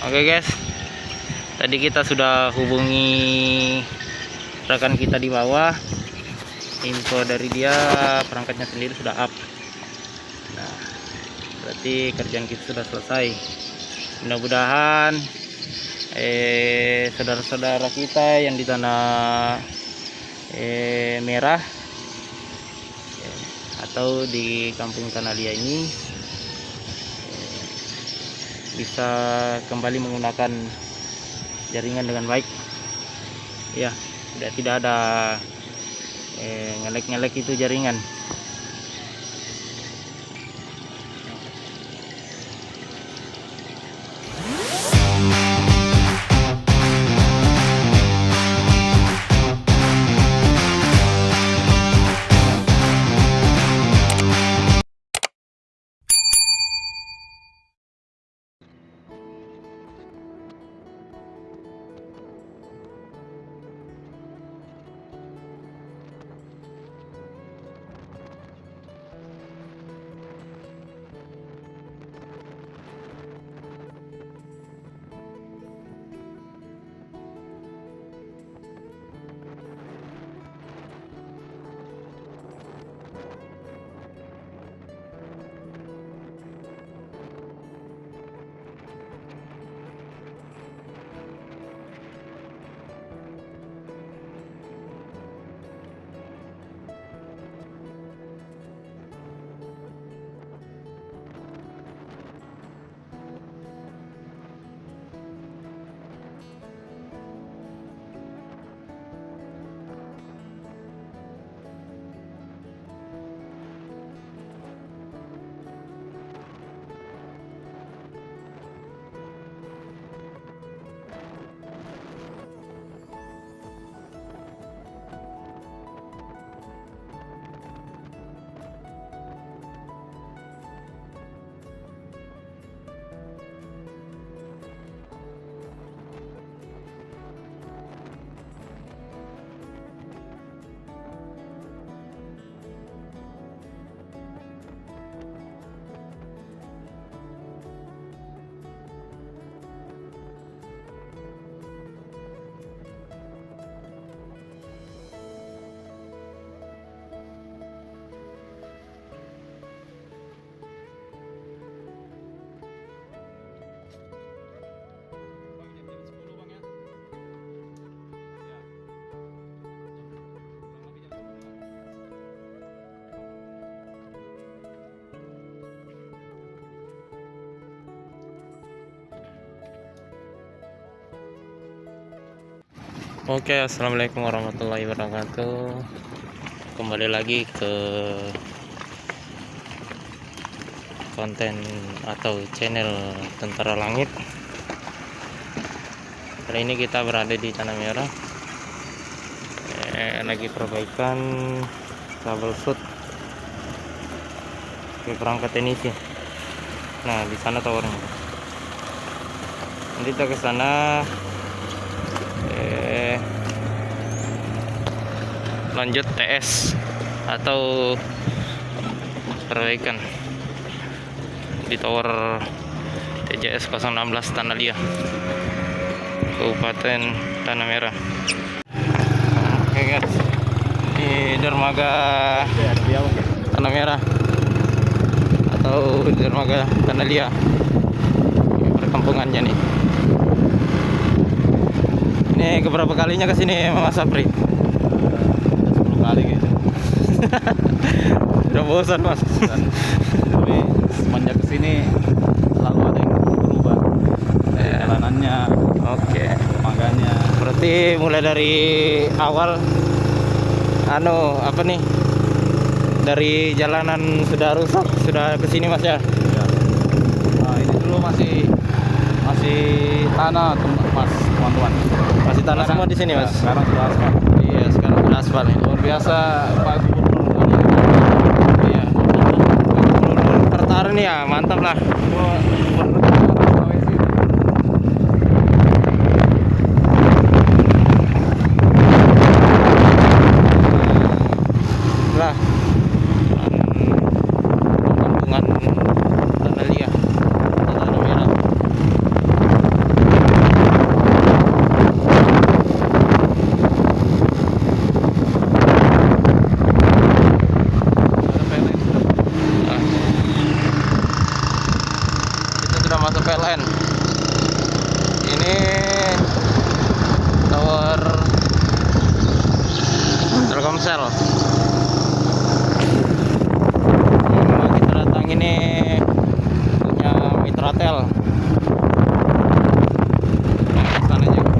Oke guys, tadi kita sudah hubungi rekan kita di bawah. Info dari dia, perangkatnya sendiri sudah up. Nah, berarti kerjaan kita sudah selesai. Mudah-mudahan saudara-saudara kita yang di tanah merah atau di kampung Tanalia ini bisa kembali menggunakan jaringan dengan baik. Ya, tidak ada ngelek-ngelek itu jaringan. Oke, assalamualaikum warahmatullahi wabarakatuh. Kembali lagi ke konten atau channel Tentara Langit. Hari ini kita berada di Tanah Merah, lagi perbaikan kabel shoot ke perangkat teknisi. Nah, di sana towernya. Nanti kita ke sana lanjut TS atau perbaikan di tower TJS 016 Tanalia, Kabupaten Tanah Merah. Oke guys, di dermaga Tanah Merah atau dermaga Tanalia, perkampungannya nih. Ini keberapa kalinya kesini Mas Sapri? 10 kali gitu. Udah bosan Mas. Tapi semenjak kesini selalu ada yang berubah. Jalanannya, Oke. dermaganya. Berarti mulai dari awal apa nih? Dari jalanan sudah rusak, sudah kesini Mas ya? Ya. Nah, ini dulu masih tanah Mas, teman-teman. Masih tanah semua di sini Mas. Ya, sekarang sudah aspal. Iya, sekarang sudah aspal nih. Luar biasa Pak Gubernur. Iya. Tertarik nih ya, mantap lah. Lah. Perkampungan Tanalia, Tanah Merah. Ini tower Telkomsel. Yang kita datang ini punya Mitratel. Sana juga.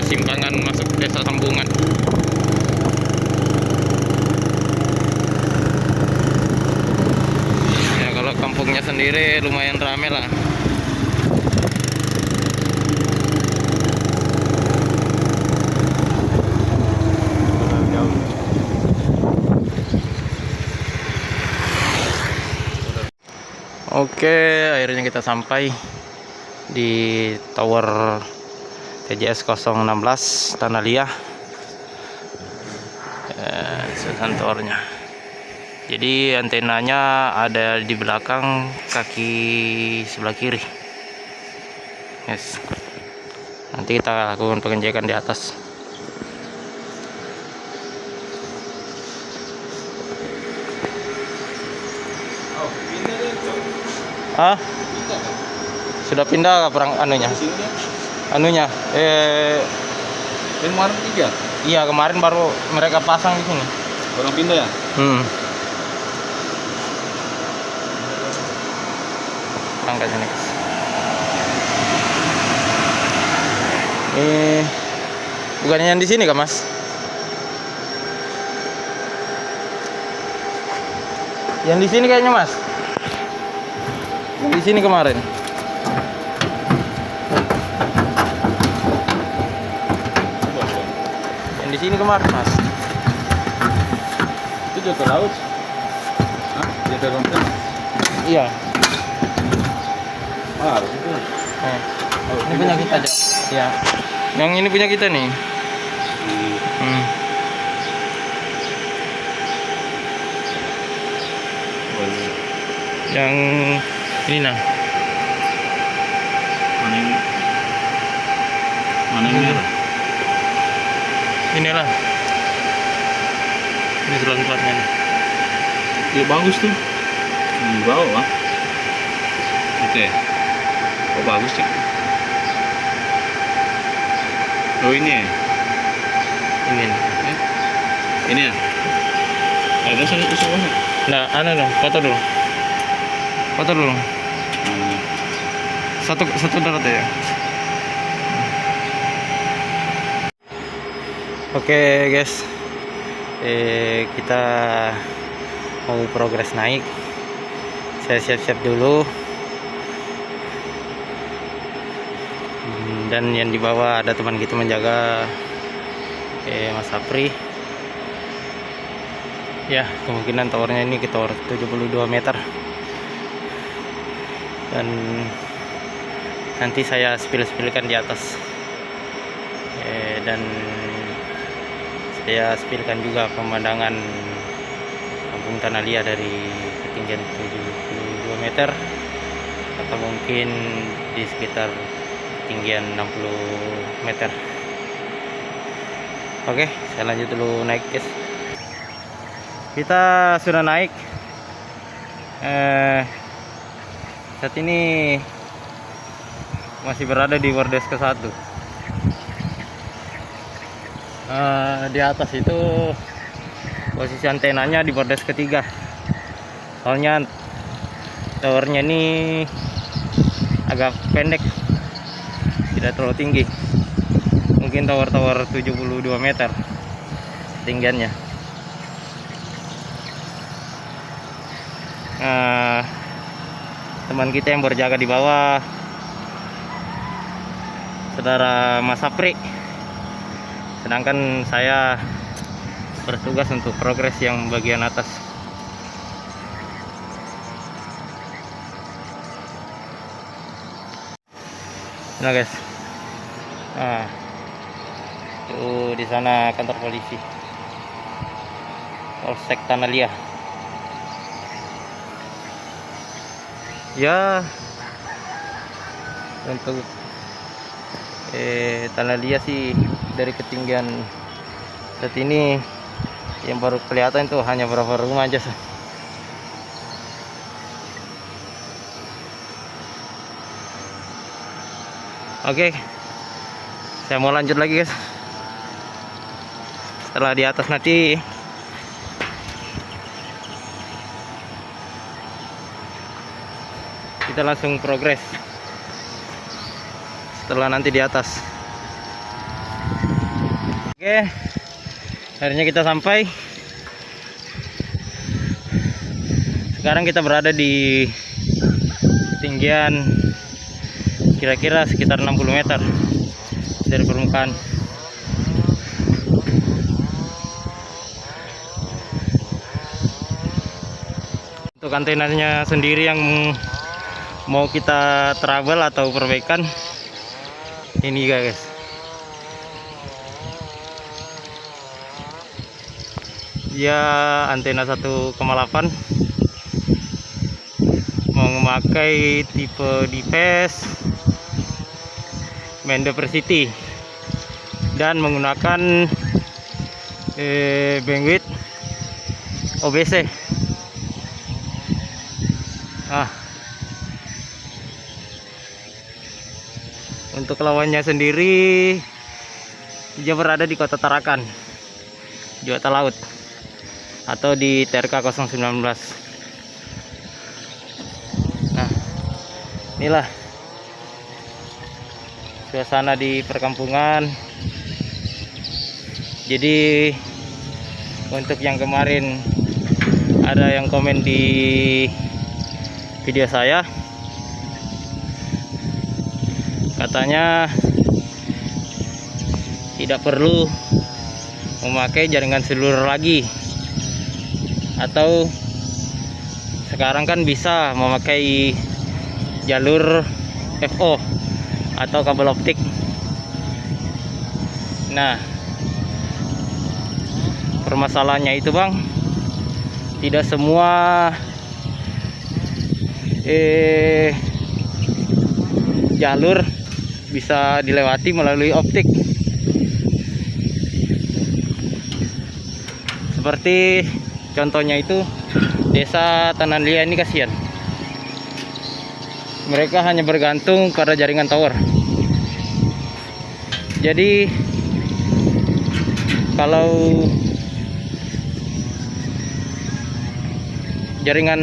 Persimpangan masuk desa Sambungan. Ya kalau kampungnya sendiri lumayan rame lah. Oke, akhirnya kita sampai di tower TJS 016 Tanah Liat. Towernya. Jadi antenanya ada di belakang kaki sebelah kiri. Yes. Nanti kita lakukan pengecekan di atas. Ah, sudah pindah perang anunya. Anunya, Kemarin 3. iya kemarin baru mereka pasang di sini. Orang pindah ya? Angkat sini. Bukannya yang di sini kah, Mas? Yang di sini kayaknya, Mas. Yang di sini kemarin. Yang di sini kemarin, Mas. Itu jatuh laut. Hah? Dia Telkomsel? Iya. Harus itu. Ini punya kita aja. Iya. Yang ini punya kita nih. Yang ini nah. Mana yang merah? Inilah. Ini selanjutnya nih. Iya bagus tuh. Di bawah. Oke. Oh bagus cek. Oh ini ya? Ini. Ini ya? Ada sana itu bawah. Nah, dong, foto dulu. Foto dulu. Satu darat ya. Oke guys, kita mau progres naik. Saya siap-siap dulu. Dan yang di bawah ada teman kita menjaga, Mas Sapri. Ya, kemungkinan towernya ini ke tower 72 meter. Dan nanti saya spill-spillkan di atas. Dan saya spillkan juga pemandangan kampung Tanah Liat dari ketinggian 72 meter atau mungkin di sekitar ketinggian 60 meter. Oke, saya lanjut dulu naik guys. Kita sudah naik. Saat ini masih berada di bordes ke-1. Di atas itu posisi antenanya di bordes ke-3. Soalnya towernya ini agak pendek, tidak terlalu tinggi. Mungkin tower 72 meter tinggiannya. teman kita yang berjaga di bawah, saudara Mas Sapri, sedangkan saya bertugas untuk progres yang bagian atas. Nah guys, tuh di sana kantor polisi Polsek Tanah Liat. Ya, untuk Tanah Liat sih dari ketinggian saat ini yang baru kelihatan itu hanya beberapa rumah aja. Oke, saya mau lanjut lagi guys. Setelah di atas nanti kita langsung progres. Setelah nanti di atas. Oke, akhirnya kita sampai. Sekarang kita berada di ketinggian kira-kira sekitar 60 meter dari permukaan. Untuk antenanya sendiri yang mau kita travel atau perbaikan, ini guys. Ya, antena 1,8 memakai tipe DPS Diversity dan menggunakan bandwidth OBC. Untuk lawannya sendiri dia berada di Kota Tarakan, Jawa Laut, atau di TRK 019. Nah, inilah suasana di perkampungan. Jadi untuk yang kemarin ada yang komen di video saya, katanya tidak perlu memakai jaringan seluler lagi, atau sekarang kan bisa memakai jalur FO atau kabel optik. Nah, permasalahannya itu bang, tidak semua jalur bisa dilewati melalui optik. Seperti contohnya itu desa Tanah Liat ini, kasihan. Mereka hanya bergantung pada jaringan tower. Jadi kalau jaringan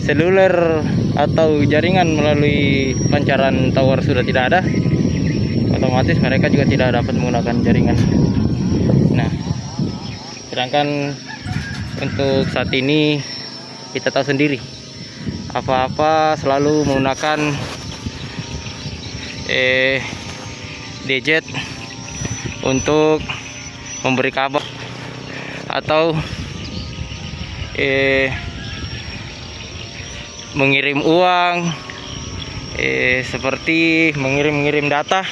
seluler atau jaringan melalui pancaran tower sudah tidak ada, otomatis mereka juga tidak dapat menggunakan jaringan. Nah, sedangkan untuk saat ini kita tahu sendiri, apa-apa selalu menggunakan DZ untuk memberi kabar atau mengirim uang, seperti mengirim data,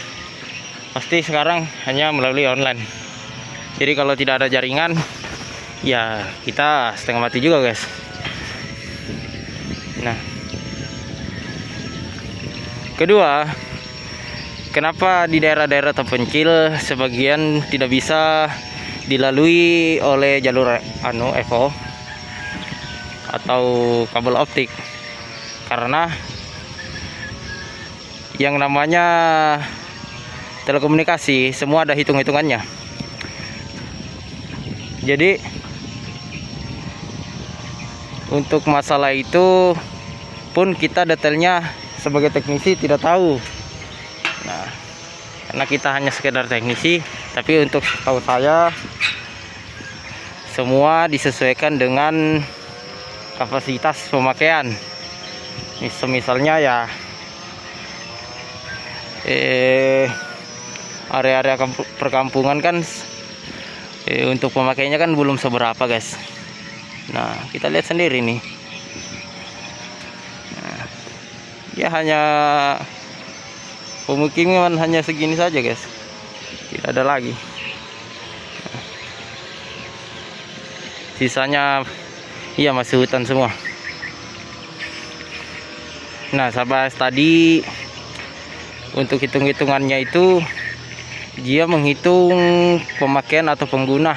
pasti sekarang hanya melalui online. Jadi kalau tidak ada jaringan, ya kita setengah mati juga guys. Nah, kedua, kenapa di daerah-daerah terpencil sebagian tidak bisa dilalui oleh jalur FO atau kabel optik? Karena yang namanya telekomunikasi semua ada hitung-hitungannya. Jadi untuk masalah itu pun kita detailnya sebagai teknisi tidak tahu. Nah, karena kita hanya sekedar teknisi, tapi untuk tahu saya semua disesuaikan dengan kapasitas pemakaian. Misalnya ya area-area perkampungan kan untuk pemakainya kan belum seberapa guys. Nah kita lihat sendiri nih, nah, ya hanya pemukiman hanya segini saja guys, tidak ada lagi. Sisanya iya masih hutan semua. Nah sahabat, tadi untuk hitung-hitungannya itu dia menghitung pemakaian atau pengguna.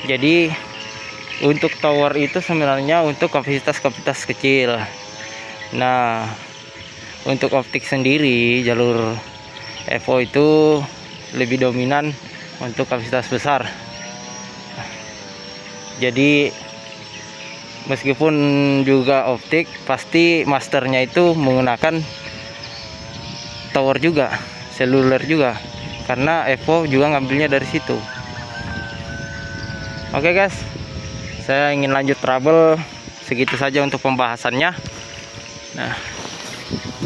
Jadi untuk tower itu sebenarnya untuk kapasitas kecil. Nah untuk optik sendiri jalur FO itu lebih dominan untuk kapasitas besar. Jadi meskipun juga optik, pasti masternya itu menggunakan tower juga, seluler juga, karena Evo juga ngambilnya dari situ. Oke guys, saya ingin lanjut trouble, segitu saja untuk pembahasannya. Nah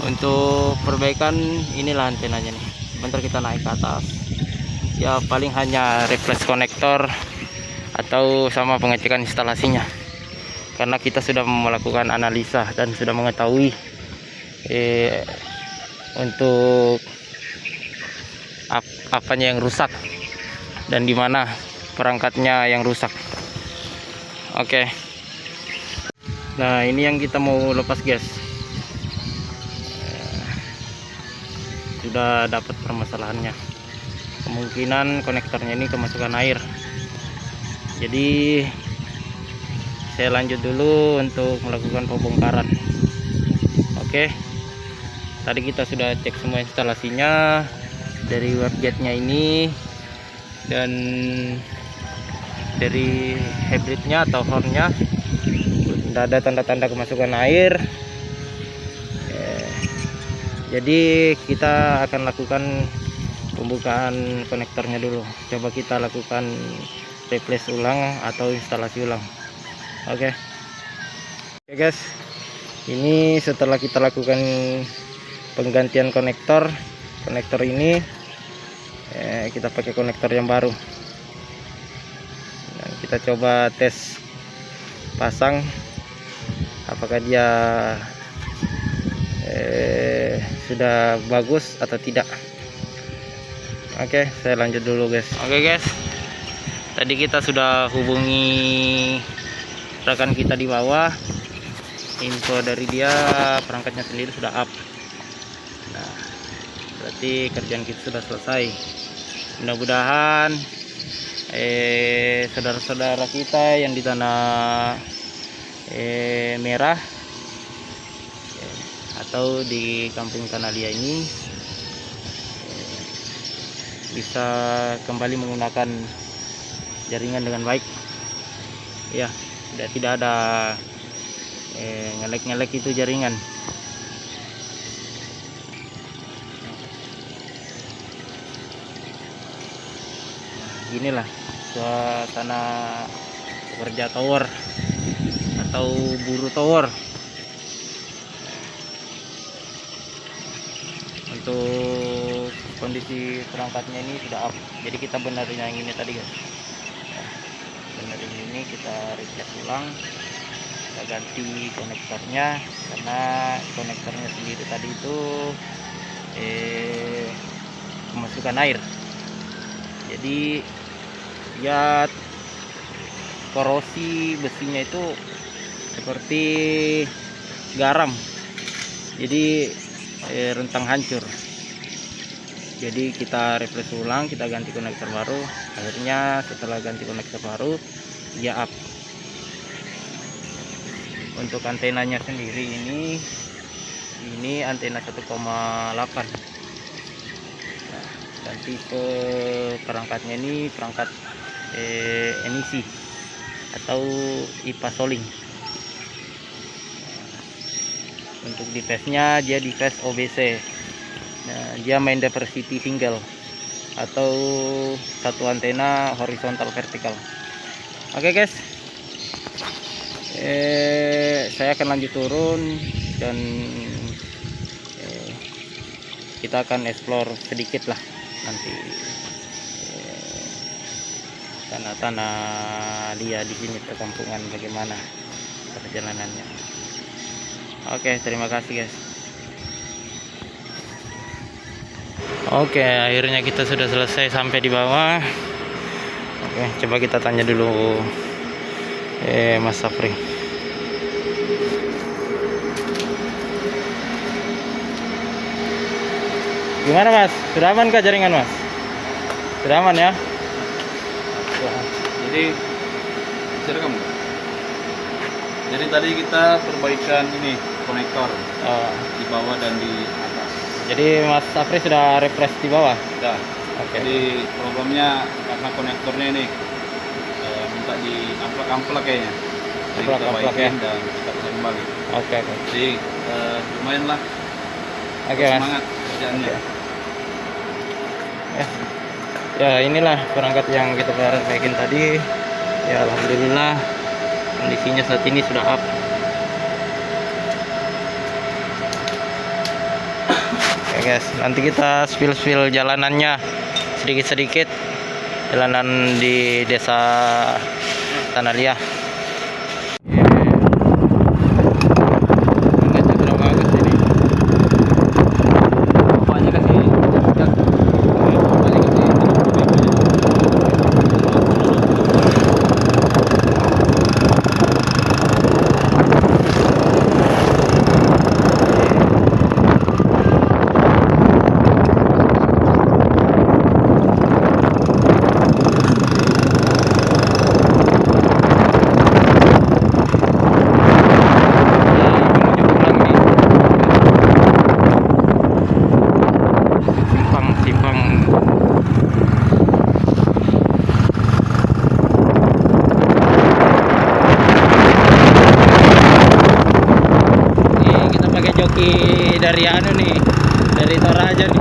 untuk perbaikan inilah antenanya nih, bentar kita naik ke atas. Ya paling hanya reflex konektor atau sama pengecekan instalasinya, karena kita sudah melakukan analisa dan sudah mengetahui untuk apanya yang rusak dan di mana perangkatnya yang rusak. Oke. Nah ini yang kita mau lepas guys. Sudah dapat permasalahannya, kemungkinan konektornya ini kemasukan air. Jadi saya lanjut dulu untuk melakukan pembongkaran. Oke, tadi kita sudah cek semua instalasinya dari webjetnya ini dan dari hybridnya atau hornnya, tidak ada tanda-tanda kemasukan air. Jadi kita akan lakukan pembukaan konektornya dulu. Coba kita lakukan replace ulang atau instalasi ulang. Oke guys, ini setelah kita lakukan penggantian konektor ini, kita pakai konektor yang baru. Dan kita coba tes pasang apakah dia sudah bagus atau tidak. Oke, saya lanjut dulu guys. Oke guys, tadi kita sudah hubungi rekan kita di bawah. Info dari dia perangkatnya sendiri sudah up. Nah berarti kerjaan kita sudah selesai. Mudah-mudahan saudara-saudara kita yang di tanah merah atau di kampung Tanalia ini bisa kembali menggunakan jaringan dengan baik ya, tidak ada ngelek-ngelek itu jaringan. Inilah suasana pekerja tower atau buruh tower. Untuk kondisi perangkatnya ini sudah up, jadi kita benerin yang ini tadi guys. Benerin ini, kita replace ulang, kita ganti konektornya karena konektornya sendiri tadi itu kemasukan air. Jadi ya korosi besinya itu seperti garam, jadi rentang hancur. Jadi kita replace ulang, kita ganti konektor baru. Akhirnya setelah ganti konektor baru dia up. Untuk antenanya sendiri ini antena 1,8. Nah, dan tipe perangkatnya ini perangkat NEC atau IPA Soling. Untuk device-nya dia device OBC. Nah, dia main diversity single atau satu antena horizontal vertikal. Oke guys, saya akan lanjut turun dan kita akan explore sedikit lah nanti tanah-tanah liat di sini, perkampungan, bagaimana perjalanannya. Oke, terima kasih guys. Oke, akhirnya kita sudah selesai sampai di bawah. Oke, coba kita tanya dulu Mas Safri. Gimana Mas? Sudah aman kah jaringan Mas? Sudah aman ya? Jadi bisa rekam nggak? Jadi tadi kita perbaikan ini konektor di bawah dan di atas. Jadi Mas Safri sudah refresh di bawah? Sudah. Oke. Jadi problemnya karena konektornya ini minta di amplak kayaknya. Jadi kita Amplak ya? baikin dan kita bisa kembali. Oke. Jadi lumayan lah. Oke Mas. Semangat kerjaannya. Ya inilah perangkat yang kita perbaikin tadi. Ya alhamdulillah kondisinya saat ini sudah up. Oke guys, nanti kita spill jalanannya sedikit-sedikit, jalanan di desa Tanah Liat. Dari anu nih, dari Toraja nih.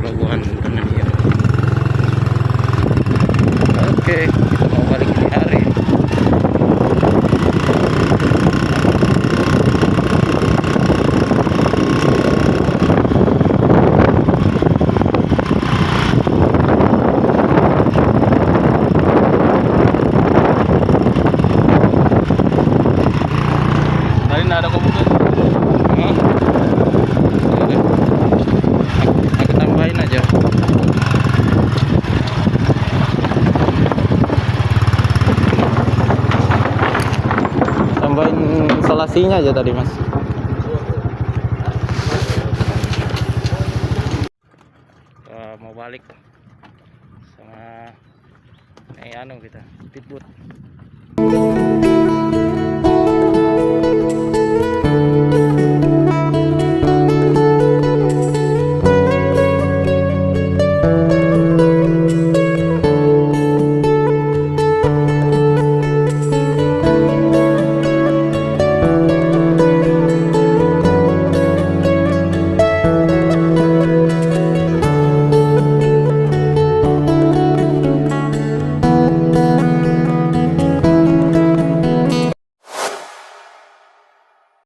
pelabuhan Tanah Liat. Oke, kita mau balik di hari. Tadi nggak ada komputer. Aku tambahin aja. Tambahin instalasinya aja tadi, Mas. Mau balik sama anu kita speedboat.